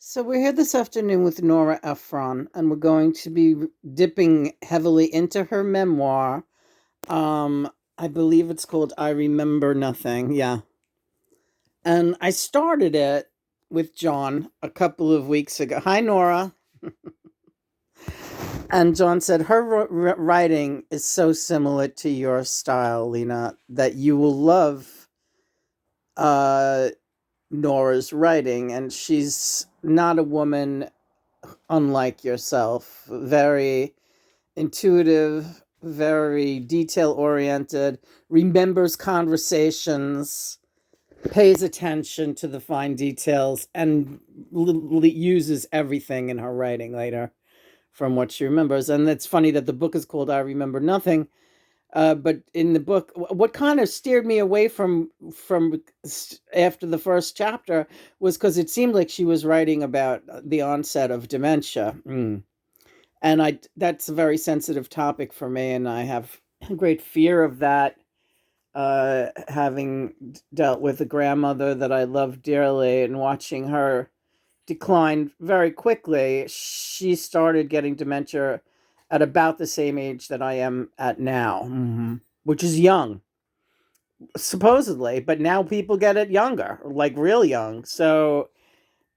So we're here this afternoon with Nora Ephron, and we're going to be dipping heavily into her memoir. Um, I believe it's called "I Remember Nothing." Yeah, and I started it with John a couple of weeks ago. Hi, Nora. And John said her writing is so similar to your style, Lena, that you will love uh, Nora's writing, and she's not a woman unlike yourself. Very intuitive, very detail oriented, remembers conversations, pays attention to the fine details, and uses everything in her writing later from what she remembers. And it's funny that the book is called I Remember Nothing. But in the book, what kind of steered me away from after the first chapter was because it seemed like she was writing about the onset of dementia. And I that's a very sensitive topic for me, and I have great fear of that. Having dealt with a grandmother that I love dearly and watching her decline very quickly, she started getting dementia at about the same age that I am at now, which is young, supposedly, but now people get it younger, like real young. So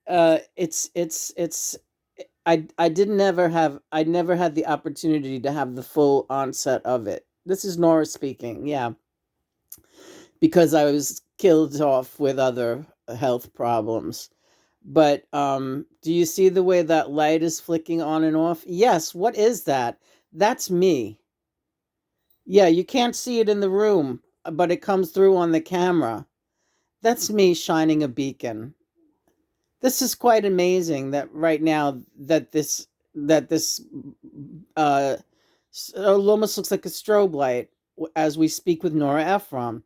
it's I didn't never have I never had the opportunity to have the full onset of it. This is Nora speaking, yeah, because I was killed off with other health problems. But do you see the way that light is flicking on and off? Yes, what is that? That's me. Yeah, you can't see it in the room, but it comes through on the camera. That's me shining a beacon. This is quite amazing that right now that this uh it almost looks like a strobe light as we speak with Nora Ephron,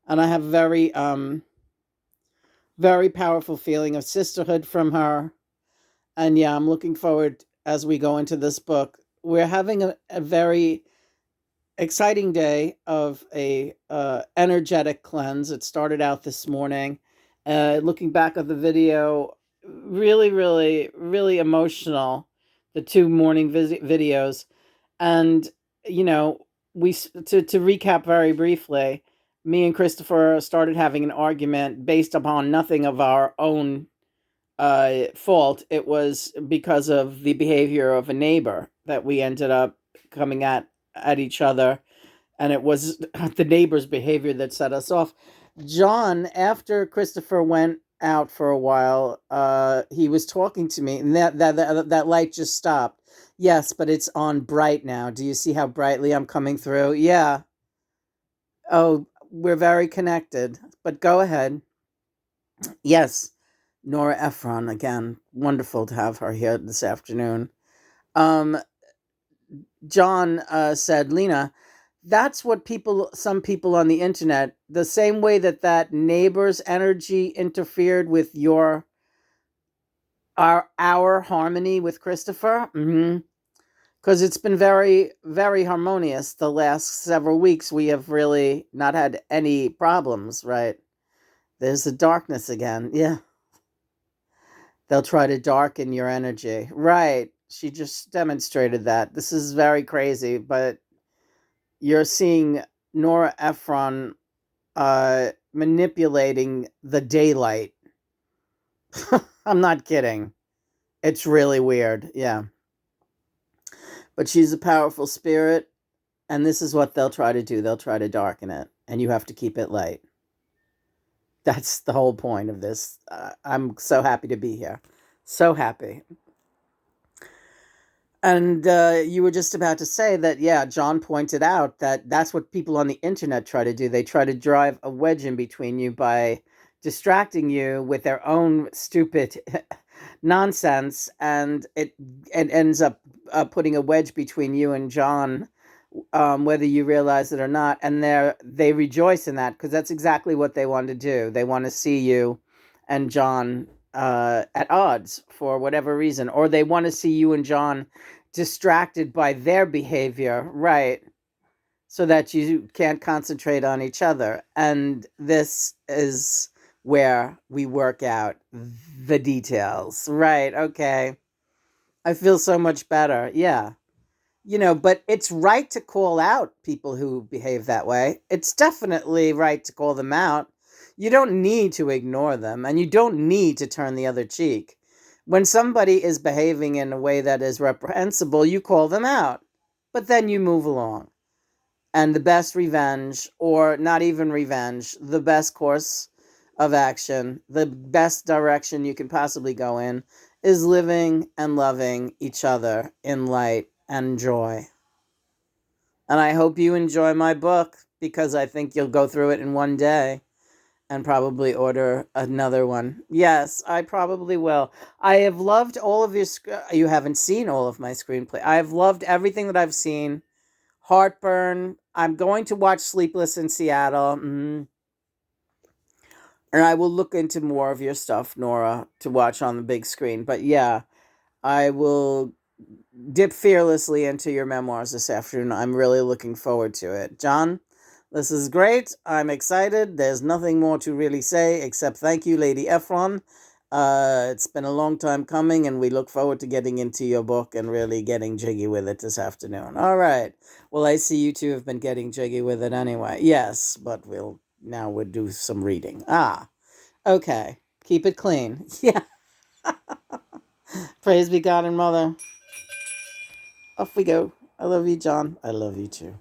and I have very powerful feeling of sisterhood from her. And yeah, I'm looking forward as we go into this book. We're having a very exciting day of a energetic cleanse. It started out this morning. Looking back at the video, really, really, really emotional. The two morning videos, and you know, we to recap very briefly. Me and Christopher started having an argument based upon nothing of our own fault. It was because of the behavior of a neighbor that we ended up coming at each other, and it was the neighbor's behavior that set us off. John, after Christopher went out for a while, he was talking to me, and that light just stopped. Yes, but it's on bright now. Do you see how brightly I'm coming through? Yeah. Oh, we're very connected. But go ahead. Yes, Nora Ephron again. Wonderful to have her here this afternoon. Um, John said, Lena, that's what some people on the internet, the same way that neighbor's energy interfered with our harmony with Christopher. Because it's been very, very harmonious the last several weeks. We have really not had any problems, right? There's the darkness again. Yeah. They'll try to darken your energy. Right. She just demonstrated that. This is very crazy, but you're seeing Nora Ephron manipulating the daylight. I'm not kidding. It's really weird. Yeah. But she's a powerful spirit, and this is what they'll try to do. They'll try to darken it, and you have to keep it light. That's the whole point of this. I'm so happy to be here. So happy. And you were just about to say that, yeah, John pointed out that that's what people on the internet try to do. They try to drive a wedge in between you by distracting you with their own stupid nonsense, and it ends up putting a wedge between you and John, whether you realize it or not. And they rejoice in that because that's exactly what they want to do. They want to see you and John at odds for whatever reason, or they want to see you and John distracted by their behavior, right? So that you can't concentrate on each other. And this is where we work out the details. Right. Okay. I feel so much better. Yeah. But it's right to call out people who behave that way. It's definitely right to call them out. You don't need to ignore them, and you don't need to turn the other cheek. When somebody is behaving in a way that is reprehensible, you call them out, but then you move along. And the best revenge, or not even revenge, the best course of action, the best direction you can possibly go in, is living and loving each other in light and joy. And I hope you enjoy my book, because I think you'll go through it in one day and probably order another one. Yes, I probably will. I have loved all of your you haven't seen all of my screenplay. I have loved everything that I've seen. Heartburn. I'm going to watch Sleepless in Seattle. And I will look into more of your stuff, Nora, to watch on the big screen. But yeah, I will dip fearlessly into your memoirs this afternoon. I'm really looking forward to it. John, this is great. I'm excited. There's nothing more to really say except thank you, Lady Ephron. It's been a long time coming, and we look forward to getting into your book and really getting jiggy with it this afternoon. All right. Well, I see you two have been getting jiggy with it anyway. Yes, but we'll do some reading. Okay. Keep it clean. Yeah. Praise be God and Mother. Off we go. I love you, John. I love you too.